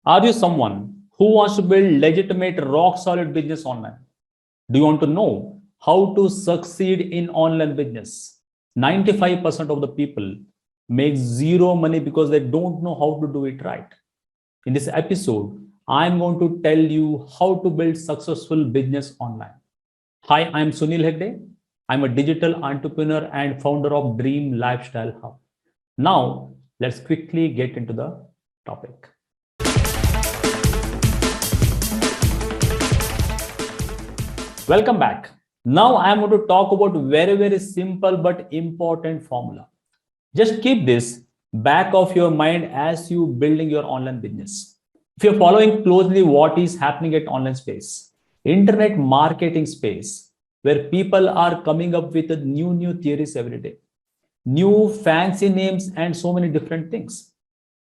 Are you someone who wants to build legitimate, rock solid business online? Do you want to know how to succeed in online business? 95% of the people make zero money because they don't know how to do it right. In this episode, I'm going to tell you how to build successful business online. Hi, I'm Suneel Hegde. I'm a digital entrepreneur and founder of Dream Lifestyle Hub. Now, let's quickly get into the topic. Welcome back. Now I am going to talk about very simple but important formula. Just keep this back of your mind as you building your online business. If you're following closely what is happening at online space, internet marketing space, where people are coming up with new theories every day, new fancy names and so many different things.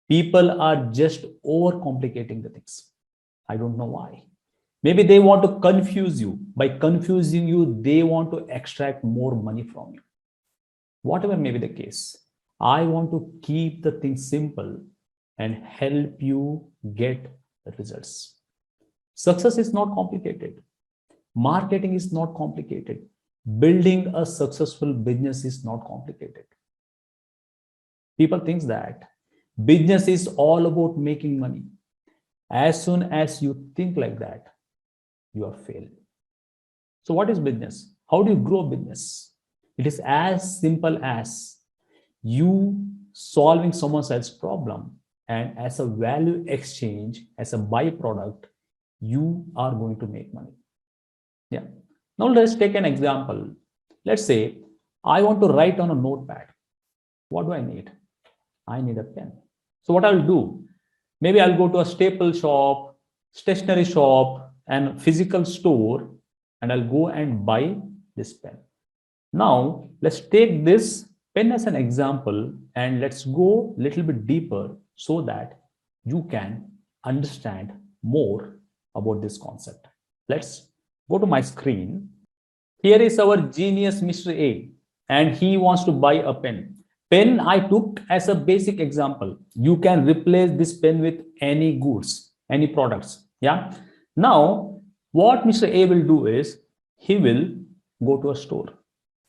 People are just overcomplicating the things. I don't know why. Maybe they want to confuse you. By confusing you, they want to extract more money from you. Whatever may be the case, I want to keep the thing simple and help you get the results. Success is not complicated. Marketing is not complicated. Building a successful business is not complicated. People think that business is all about making money. As soon as you think like that, you are failed. So what is business? How do you grow business? It is as simple as you solving someone else's problem, and as a value exchange, as a byproduct, you are going to make money. Yeah. Now let's take an example. Let's say I want to write on a notepad. What do I need? I need a pen. So what I'll do? Maybe I'll go to a staple shop, stationery shop, and physical store, and I'll go and buy this pen. Now let's take this pen as an example and let's go a little bit deeper so that you can understand more about this concept. Let's go to my screen. Here is our genius Mr. A, and he wants to buy a pen. Pen I took as a basic example. You can replace this pen with any goods, any products. Yeah. Now, what Mr. A will do is he will go to a store.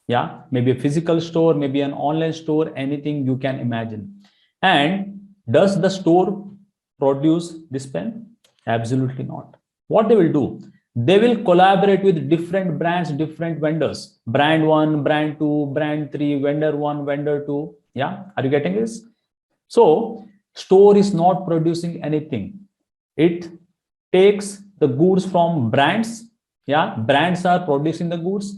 Yeah, maybe a physical store, maybe an online store, anything you can imagine. And does the store produce this pen? Absolutely not. What they will do? They will collaborate with different brands, different vendors. Brand 1, brand 2, brand 3, vendor 1, vendor 2. Yeah, are you getting this? So, store is not producing anything. It takes the goods from brands. Yeah, brands are producing the goods.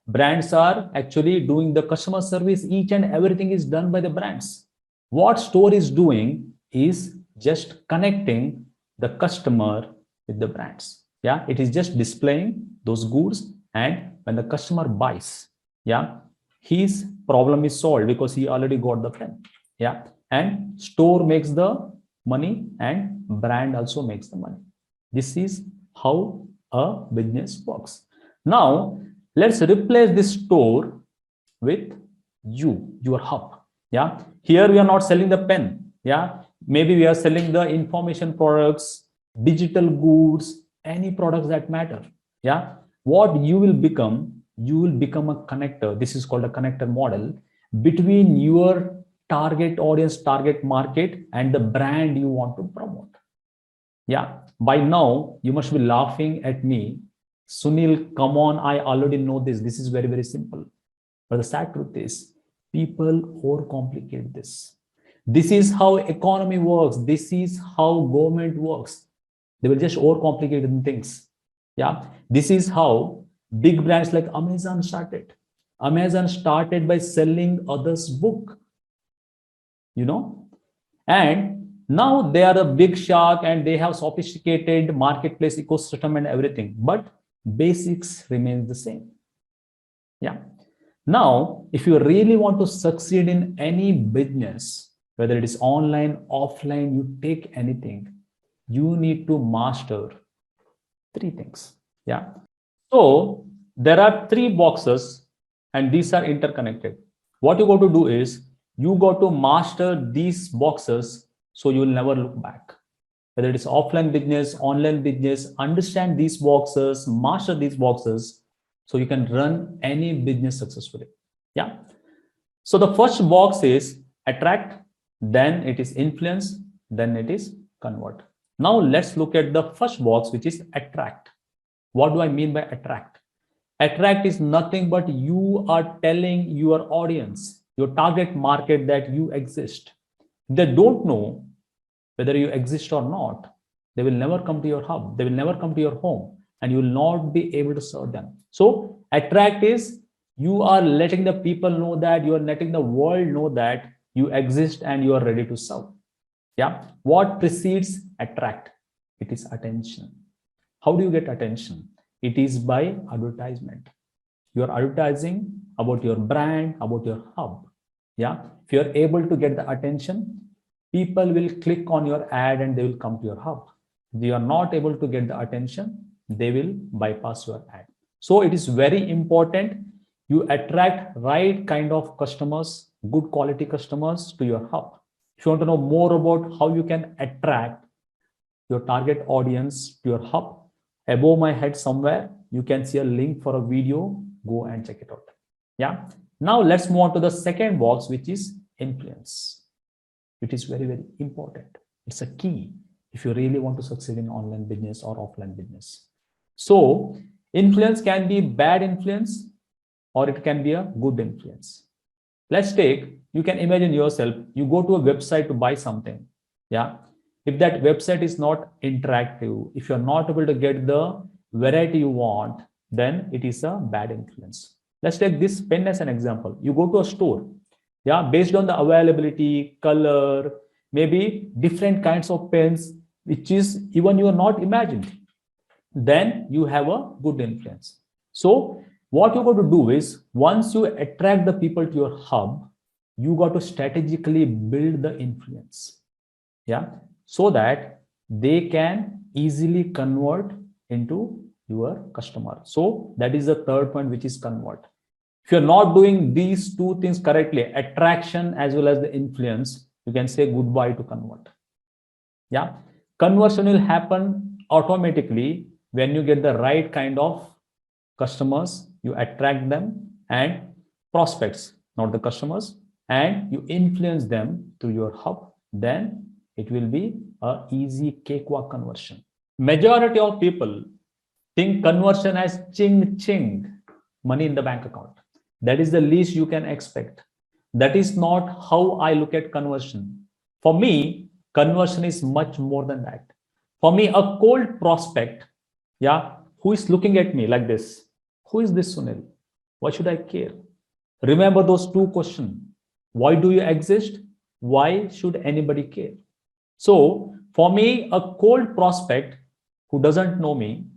Brands are actually doing the customer service. Each and everything is done by the brands. What store is doing is just connecting the customer with the brands. Yeah, it is just displaying those goods, and when the customer buys, yeah, his problem is solved because he already got the pen. Yeah, and store makes the money and brand also makes the money. This is how a business works. Now, let's replace this store with your hub. Yeah, here we are not selling the pen. Yeah, maybe we are selling the information products, digital goods, any products that matter. Yeah, what you will become a connector. This is called a connector model between your target audience, target market, and the brand you want to promote. Yeah, by now you must be laughing at me. Sunil, come on, I already know this. This is very simple. But the sad truth is, people overcomplicate this. This is how economy works. This is how government works. They will just overcomplicate things. Yeah, this is how big brands like Amazon started. Amazon started by selling others' book. And now they are a big shark and they have sophisticated marketplace ecosystem and everything, but basics remain the same. Yeah. Now, if you really want to succeed in any business, whether it is online, offline, you take anything, you need to master 3 things. Yeah. So there are 3 boxes and these are interconnected. What you got to do is you got to master these boxes so you will never look back. whether it is offline business, online business, understand these boxes, master these boxes, so you can run any business successfully. Yeah. So the first box is attract, then it is influence, then it is convert. Now let's look at the first box, which is attract. What do I mean by attract? Attract is nothing but you are telling your audience, your target market, that you exist. They don't know whether you exist or not. They will never come to your hub. They will never come to your home, and you will not be able to serve them. So attract is you are letting the people know that, you are letting the world know that you exist and you are ready to serve. Yeah. What precedes attract? It is attention. How do you get attention? It is by advertisement. You are advertising about your brand, about your hub. Yeah. If you are able to get the attention, people will click on your ad and they will come to your hub. If you are not able to get the attention, they will bypass your ad. So it is very important you attract right kind of customers, good quality customers to your hub. If you want to know more about how you can attract your target audience to your hub, above my head somewhere, you can see a link for a video. Go and check it out. Yeah. Now let's move on to the second box, which is influence. It is very, very important. It's a key if you really want to succeed in online business or offline business. So influence can be bad influence or it can be a good influence. Let's take, you can imagine yourself, you go to a website to buy something. Yeah. If that website is not interactive, if you're not able to get the variety you want, then it is a bad influence. Let's take this pen as an example. You go to a store. Yeah, based on the availability, color, maybe different kinds of pens, which is even you are not imagined, then you have a good influence. So what you got to do is, once you attract the people to your hub, you got to strategically build the influence. Yeah, so that they can easily convert into your customer. So that is the third point, which is convert. If you're not doing these two things correctly, attraction as well as the influence, you can say goodbye to convert. Yeah. Conversion will happen automatically when you get the right kind of customers, you attract them, and prospects, not the customers, and you influence them to your hub, then it will be an easy cakewalk conversion. Majority of people think conversion as ching ching, money in the bank account. That is the least you can expect. That is not how I look at conversion. For me, conversion is much more than that. For me, a cold prospect, yeah, who is looking at me like this, who is this Suneel? Why should I care? Remember those two questions. Why do you exist? Why should anybody care? So for me, a cold prospect who doesn't know me,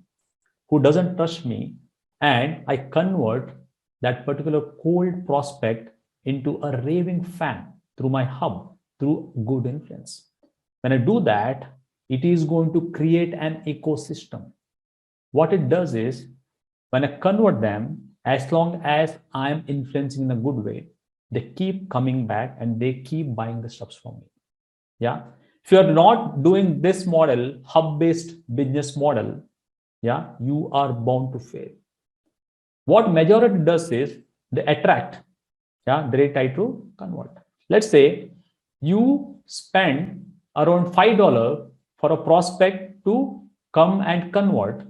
who doesn't trust me, and I convert that particular cold prospect into a raving fan through my hub, through good influence. When I do that, it is going to create an ecosystem. What it does is, when I convert them, as long as I'm influencing in a good way, they keep coming back and they keep buying the stuff from me. Yeah. If you're not doing this model, hub-based business model, yeah, you are bound to fail. What majority does is they attract, yeah, they try to convert. Let's say you spend around $5 for a prospect to come and convert,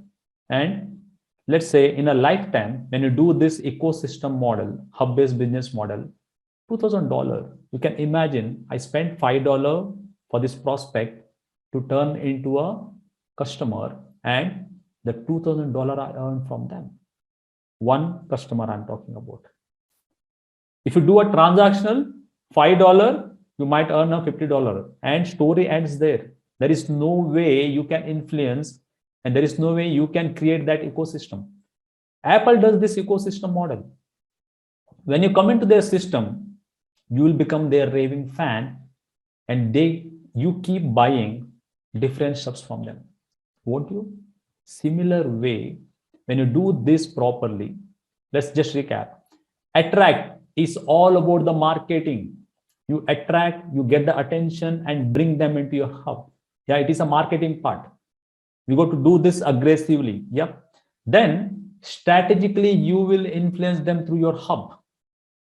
and let's say in a lifetime, when you do this ecosystem model, hub-based business model, $2,000. You can imagine I spent $5 for this prospect to turn into a customer, and the $2,000 I earned from them. One customer I'm talking about. If you do a transactional, $5, you might earn a $50, and story ends there. There is no way you can influence, and there is no way you can create that ecosystem. Apple does this ecosystem model. When you come into their system, you will become their raving fan, and you keep buying different stuffs from them. Won't you? Similar way, when you do this properly, let's just recap. Attract is all about the marketing. You attract, you get the attention and bring them into your hub. Yeah, it is a marketing part. We got to do this aggressively. Yep. Then strategically, you will influence them through your hub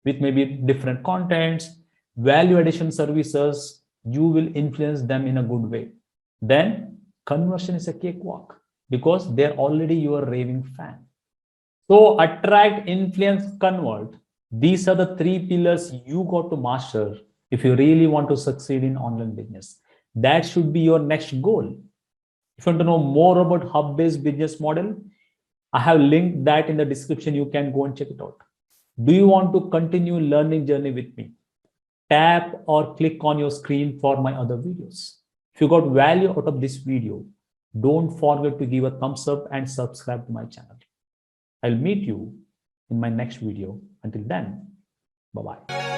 with maybe different contents, value addition services. You will influence them in a good way. Then conversion is a cakewalk because they're already your raving fan. So attract, influence, convert. These are the three pillars you got to master if you really want to succeed in online business. That should be your next goal. If you want to know more about hub-based business model, I have linked that in the description. You can go and check it out. Do you want to continue learning journey with me? Tap or click on your screen for my other videos. If you got value out of this video, don't forget to give a thumbs up and subscribe to my channel. I'll meet you in my next video. Until then, bye-bye.